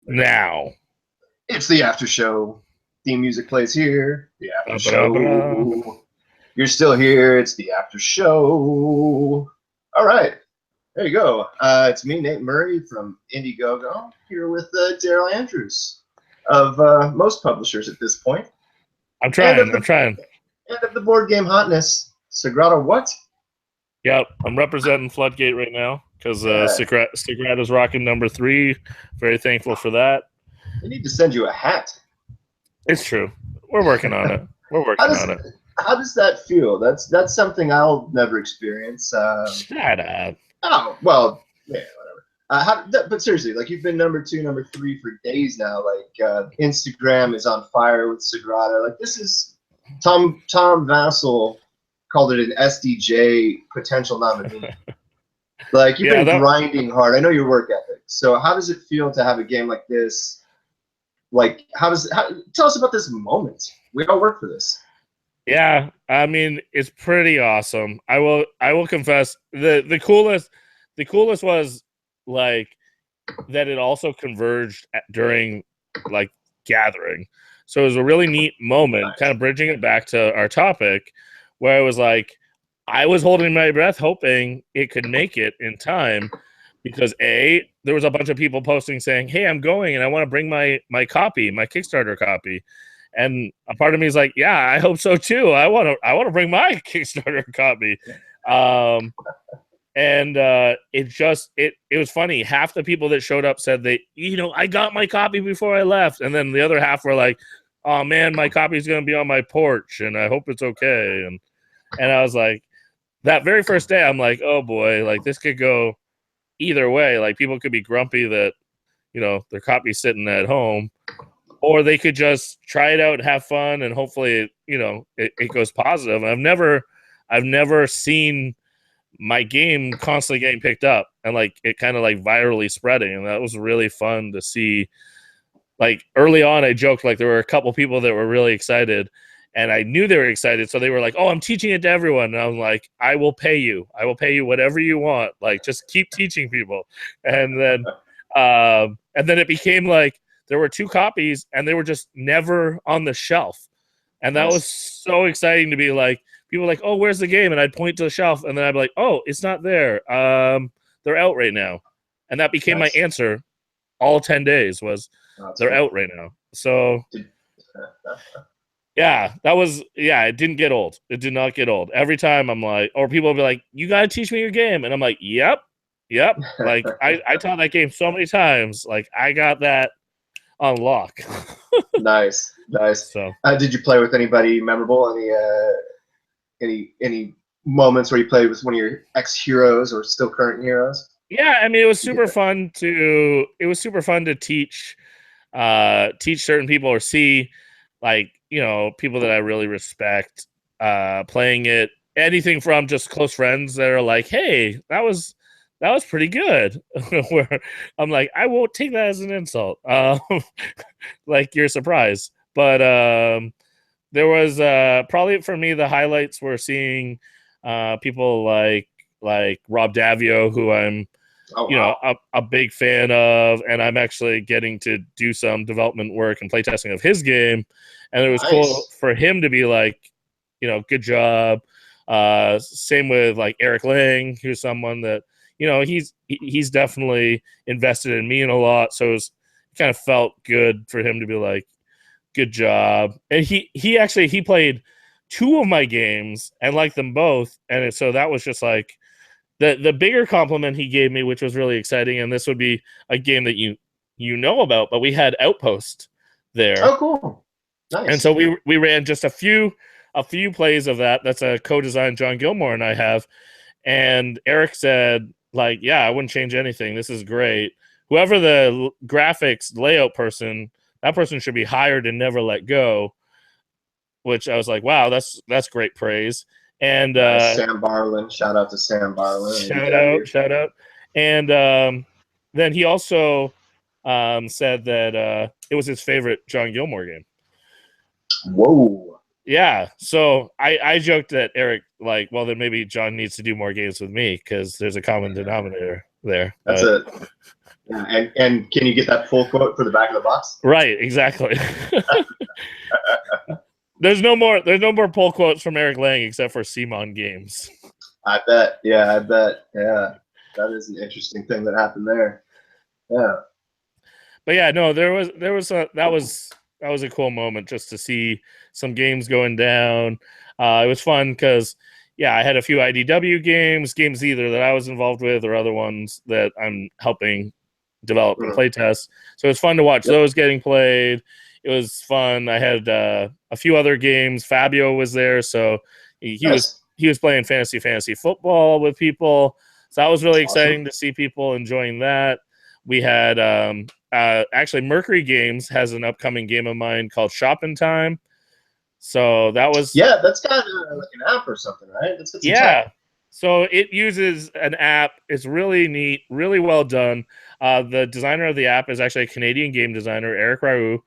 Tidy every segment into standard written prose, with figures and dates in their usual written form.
Now. It's the after show. Theme music plays here. The after show. You're still here. It's the after show. All right. There you go. It's me, Nate Murray from Indiegogo, here with Daryl Andrews of most publishers at this point. I'm trying. And of the board game hotness, Sagrada what? Yep, I'm representing Floodgate right now because Sagrada is rocking number 3. Very thankful for that. They need to send you a hat. It's true. We're working on it. How does that feel? That's something I'll never experience. Shut up. Oh, well, yeah, whatever. But seriously, like, you've been number 2, number 3 for days now. Like, Instagram is on fire with Sagrada. Like, this is Tom Vassell called it an SDJ potential nominee. Like, you've been grinding hard. I know your work ethic. So how does it feel to have a game like this? Like, tell us about this moment. We all work for this. Yeah, I mean, it's pretty awesome. I will confess, the coolest was like that it also converged during like gathering. So it was a really neat moment, kind of bridging it back to our topic, where it was like I was holding my breath hoping it could make it in time, because there was a bunch of people posting saying, "Hey, I'm going and I want to bring my copy, my Kickstarter copy." And a part of me is like, yeah, I hope so too. I want to bring my Kickstarter copy. It was funny. Half the people that showed up said I got my copy before I left. And then the other half were like, oh man, my copy is going to be on my porch and I hope it's okay. And I was like, that very first day, I'm like, oh boy, like this could go either way. Like people could be grumpy that, their copy's sitting at home, or they could just try it out, have fun, and hopefully, it goes positive. I've never seen my game constantly getting picked up and like it kind of like virally spreading, and that was really fun to see. Like early on, I joked like there were a couple people that were really excited, and I knew they were excited, so they were like, "Oh, I'm teaching it to everyone," and I was like, "I will pay you. I will pay you whatever you want. Like, just keep teaching people." And then it became like, there were 2 copies and they were just never on the shelf. And that was so exciting to be like, people were like, "Oh, where's the game?" And I'd point to the shelf and then I'd be like, "Oh, it's not there. They're out right now." And that became my answer all 10 days was they're out right now. So yeah, it didn't get old. It did not get old. Every time I'm like, or people will be like, "You got to teach me your game." And I'm like, yep. Like I taught that game so many times. Like I got that on lock. Nice. So, did you play with anybody memorable? Any moments where you played with one of your ex-heroes or still current heroes? Yeah, I mean, it was super fun to teach certain people or see, like, people that I really respect playing it. Anything from just close friends that are like, "Hey, that was pretty good." Where I'm like, I won't take that as an insult. Like, you're surprised. But there was probably for me, the highlights were seeing people like Rob Davio, who I'm a big fan of, and I'm actually getting to do some development work and playtesting of his game. And it was cool for him to be like, good job. Same with like Eric Lang, who's someone that, he's definitely invested in me in a lot. So it kind of felt good for him to be like, good job. And he played 2 of my games and liked them both. And so that was just like the bigger compliment he gave me, which was really exciting. And this would be a game that you know about, but we had Outpost there. Oh, cool. Nice. And so we ran just a few plays of that. That's a co-design John Gilmore and I have. And Eric said, like, yeah, I wouldn't change anything. This is great. Whoever the graphics layout person, that person should be hired and never let go. Which I was like, wow, that's great praise. And Sam Barlin, shout out to Sam Barlin. Shout out. And then he also said that it was his favorite John Gilmore game. Whoa. Yeah, so I joked that Eric, like, well, then maybe John needs to do more games with me because there's a common denominator there. That's Yeah, and can you get that full quote for the back of the box? Right, exactly. There's no more pull quotes from Eric Lang except for Simon Games. I bet. Yeah, I bet. Yeah, that is an interesting thing that happened there. Yeah. But yeah, no, that was a cool moment just to see some games going down. It was fun because yeah, I had a few IDW games either that I was involved with or other ones that I'm helping develop and play test. So it's fun to watch those getting played. It was fun. I had a few other games. Fabio was there, so he was playing fantasy football with people. So that was really exciting to see people enjoying that. We had actually Mercury Games has an upcoming game of mine called Shopping Time. So that was that's kind of like an app or something, right? That's got some tech. So it uses an app. It's really neat, really well done. The designer of the app is actually a Canadian game designer, Eric Raoult.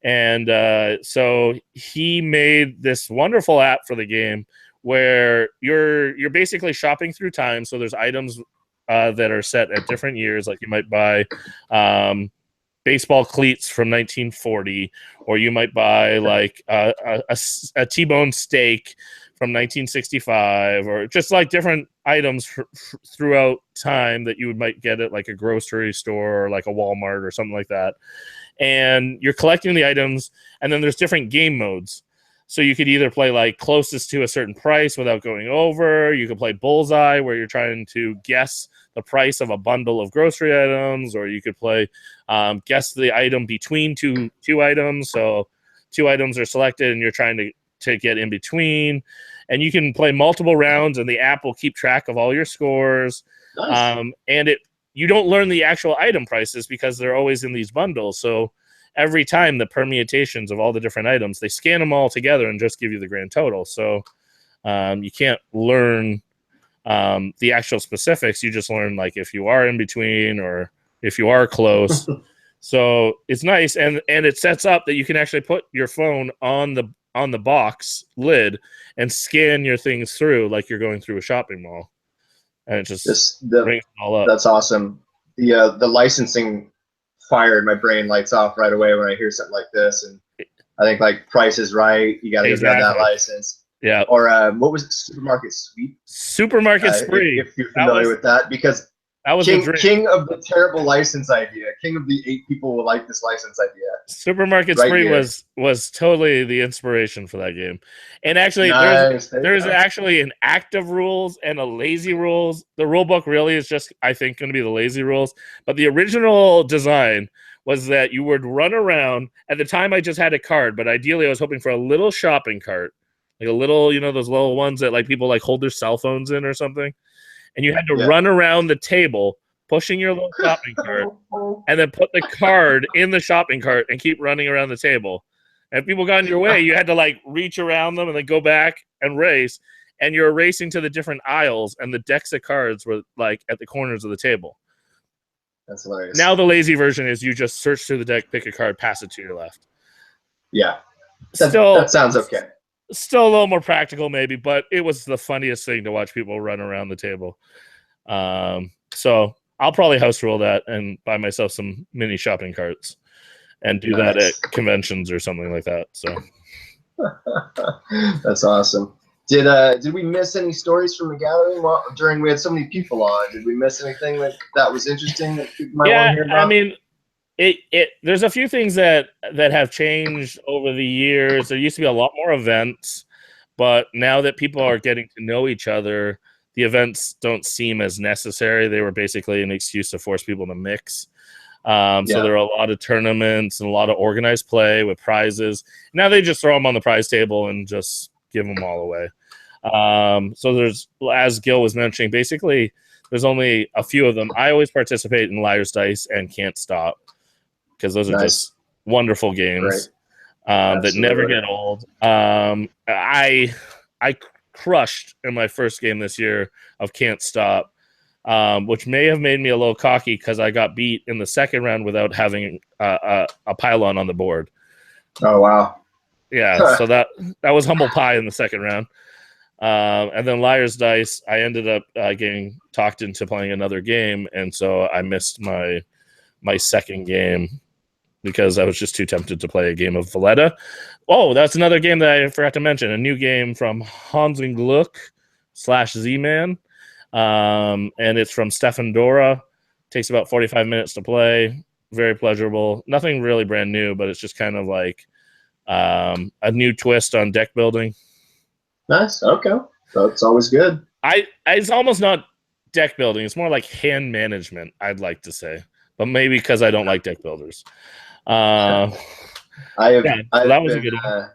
And so he made this wonderful app for the game where you're basically shopping through time. So there's items that are set at different years. Like you might buy baseball cleats from 1940, or you might buy like a T-bone steak from 1965, or just like different items throughout time that you might get at like a grocery store or like a Walmart or something like that. And you're collecting the items, and then there's different game modes. So you could either play like closest to a certain price without going over. You could play bullseye, where you're trying to guess the price of a bundle of grocery items, or you could play guess the item between two items. So two items are selected, and you're trying to get in between. And you can play multiple rounds, and the app will keep track of all your scores. Nice. And you don't learn the actual item prices because they're always in these bundles. So every time the permutations of all the different items, they scan them all together and just give you the grand total. So you can't learn the actual specifics. You just learn like if you are in between or if you are close. So it's nice, and it sets up that you can actually put your phone on the box lid and scan your things through like you're going through a shopping mall, and it just brings it all up. That's awesome. The licensing fire in my brain lights off right away when I hear something like this, and I think like Price is Right. You got to grab that license. Yeah. Or what was it? Supermarket Sweep. Supermarket Spree. If you're familiar with that, because that was king of the terrible license idea. King of the 8 people will like this license idea. Supermarket Spree was totally the inspiration for that game. And actually, there's actually an active rules and a lazy rules. The rule book really is just, I think, going to be the lazy rules. But the original design was that you would run around. At the time, I just had a card, but ideally, I was hoping for a little shopping cart, like a little, those little ones that like people like hold their cell phones in or something. And you had to run around the table pushing your little shopping cart and then put the card in the shopping cart and keep running around the table. And if people got in your way, you had to like reach around them and then go back and race. And you're racing to the different aisles, and the decks of cards were like at the corners of the table. That's hilarious. Now the lazy version is you just search through the deck, pick a card, pass it to your left. Yeah. That sounds okay. Still a little more practical maybe, but it was the funniest thing to watch people run around the table. So I'll probably house rule that and buy myself some mini shopping carts and do that at conventions or something like that. So that's awesome. Did we miss any stories from the gathering we had so many people on? Did we miss anything that was interesting that people might want to hear about? I mean, there's a few things that have changed over the years. There used to be a lot more events, but now that people are getting to know each other, the events don't seem as necessary. They were basically an excuse to force people to mix. So there are a lot of tournaments and a lot of organized play with prizes. Now they just throw them on the prize table and just give them all away. So there's, as Gil was mentioning, basically there's only a few of them. I always participate in Liar's Dice and Can't Stop, because those are just wonderful games that never get old. I crushed in my first game this year of Can't Stop, which may have made me a little cocky because I got beat in the second round without having a pylon on the board. Oh, wow. Yeah, so that was humble pie in the second round. And then Liar's Dice, I ended up getting talked into playing another game, and so I missed my my second game because I was just too tempted to play a game of Valletta. Oh, that's another game that I forgot to mention. A new game from Hans and Gluck / Z-Man. And it's from Stefan Dora. Takes about 45 minutes to play. Very pleasurable. Nothing really brand new, but it's just kind of like a new twist on deck building. Nice. Okay. That's always good. It's almost not deck building. It's more like hand management, I'd like to say. But maybe because I don't like deck builders. That was a good one.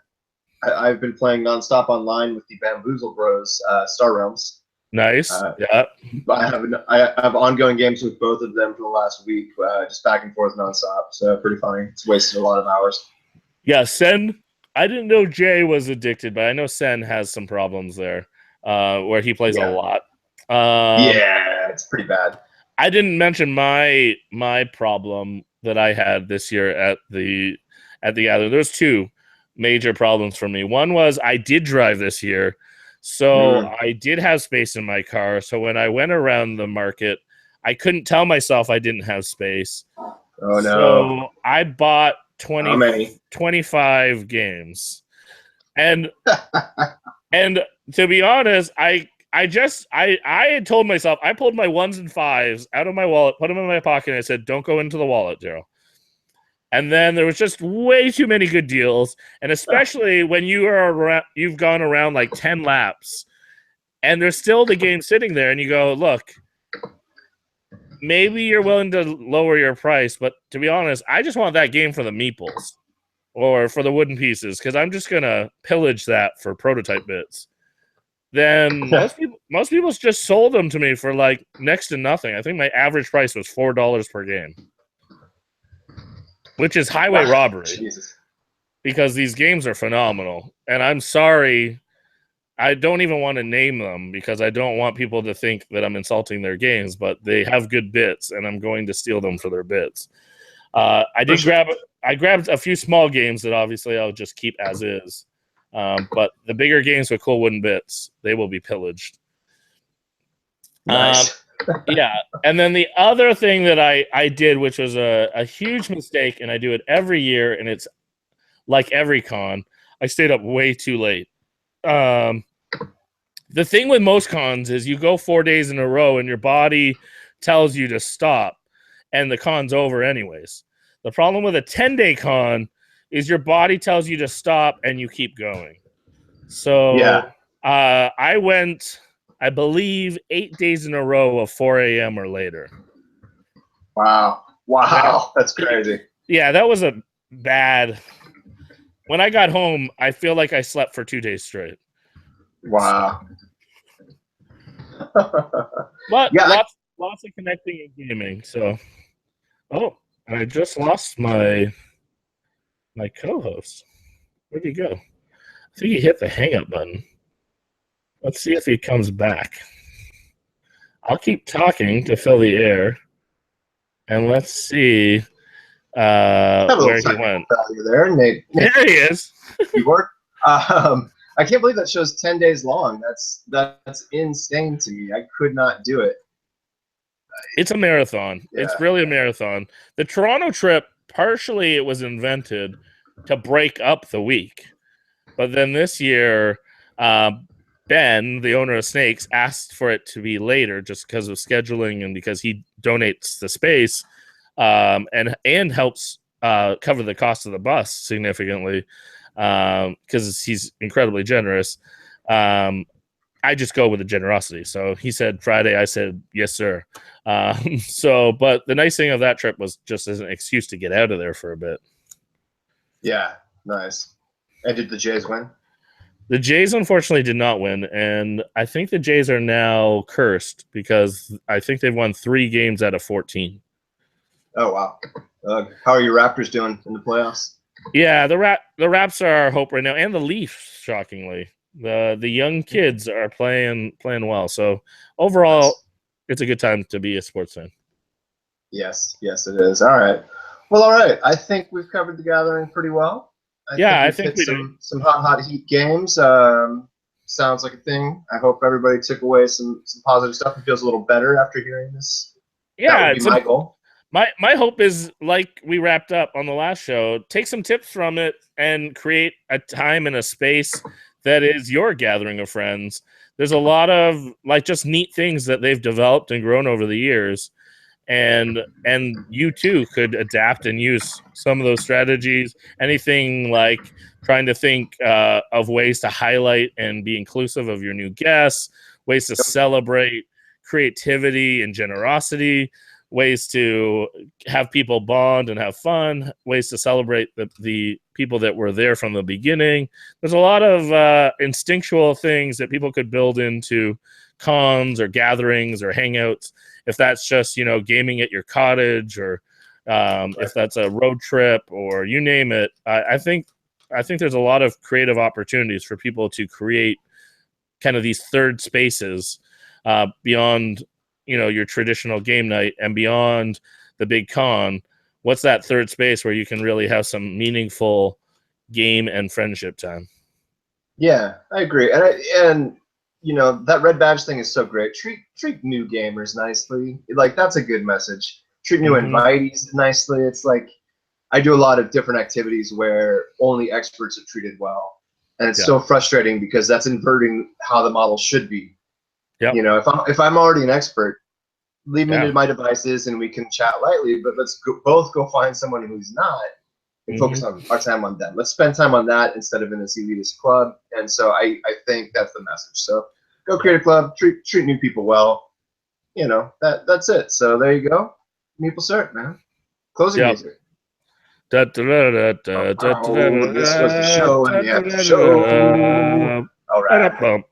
I've been playing nonstop online with the Bamboozle Bros, Star Realms. Nice. Yeah. I have ongoing games with both of them for the last week, just back and forth nonstop. So pretty funny. It's wasted a lot of hours. Yeah, Sen. I didn't know Jay was addicted, but I know Sen has some problems there, where he plays a lot. Yeah, it's pretty bad. I didn't mention my problem that I had this year at the gathering. There's two major problems for me. One was I did drive this year, so I did have space in my car. So when I went around the market, I couldn't tell myself I didn't have space. Oh no! So I bought 25 games, and to be honest, I had told myself, I pulled my 1s and 5s out of my wallet, put them in my pocket, and I said, "Don't go into the wallet, Daryl." And then there was just way too many good deals, and especially when you've gone around like 10 laps, and there's still the game sitting there, and you go, "Look, maybe you're willing to lower your price, but to be honest, I just want that game for the meeples or for the wooden pieces because I'm just gonna pillage that for prototype bits." Then most people just sold them to me for like next to nothing. I think my average price was $4 per game, which is highway robbery. Jesus. Because these games are phenomenal. And I'm sorry, I don't even want to name them because I don't want people to think that I'm insulting their games, but they have good bits, and I'm going to steal them for their bits. I grabbed a few small games that obviously I'll just keep as is. But the bigger games with cool wooden bits, they will be pillaged. Nice. Yeah. And then the other thing that I did, which was a huge mistake, and I do it every year, and it's like every con, I stayed up way too late. The thing with most cons is you go 4 days in a row and your body tells you to stop, and the con's over anyways. The problem with a 10-day con is your body tells you to stop and you keep going. So I went, I believe, 8 days in a row of 4 a.m. or later. Wow. That's crazy. Yeah, that was a bad. When I got home, I feel like I slept for 2 days straight. Wow. But lots of connecting and gaming. So, I just lost my co-host. Where'd he go? I think he hit the hang up button. Let's see if he comes back. I'll keep talking to fill the air, and let's see where he went. There, Nate. There he is. You work. I can't believe that show's 10 days long. That's insane to me. I could not do it. It's a marathon. Yeah. It's really a marathon. The Toronto trip, partially it was invented to break up the week. But then this year, Ben, the owner of Snakes, asked for it to be later just because of scheduling and because he donates the space and helps cover the cost of the bus significantly because he's incredibly generous. I just go with the generosity. So he said Friday, I said, yes, sir. But the nice thing of that trip was just as an excuse to get out of there for a bit. Yeah, nice. And did the Jays win? The Jays unfortunately did not win, and I think the Jays are now cursed because I think they've won 3 games out of 14. Oh, wow. How are your Raptors doing in the playoffs? Yeah, the Raps are our hope right now, and the Leafs, shockingly. The young kids are playing well. So overall, It's a good time to be a sports fan. Yes, it is. All right. Well, all right. I think we've covered the gathering pretty well. I think we hit some hot heat games. Sounds like a thing. I hope everybody took away some positive stuff and feels a little better after hearing this. Yeah, that would be my goal. My hope is, like we wrapped up on the last show, take some tips from it and create a time and a space that is your gathering of friends. There's a lot of like just neat things that they've developed and grown over the years, and you too could adapt and use some of those strategies. Anything like trying to think of ways to highlight and be inclusive of your new guests, ways to celebrate creativity and generosity, ways to have people bond and have fun, ways to celebrate the people that were there from the beginning. There's a lot of instinctual things that people could build into cons or gatherings or hangouts. If that's just, gaming at your cottage, or if that's a road trip, or you name it, I think there's a lot of creative opportunities for people to create kind of these third spaces beyond your traditional game night and beyond the big con. What's that third space where you can really have some meaningful game and friendship time? Yeah, I agree. And that red badge thing is so great. Treat new gamers nicely. Like, that's a good message. Treat new invitees nicely. It's like, I do a lot of different activities where only experts are treated well, and it's so frustrating because that's inverting how the model should be. Yep. If I'm already an expert, leave me to my devices and we can chat lightly. But let's both go find someone who's not and focus on our time on them. Let's spend time on that instead of in this elitist club. And so I think that's the message. So go create a club, treat new people well. That's it. So there you go. Meeple Cert, man. Closing music. This was the show and the after show. All right.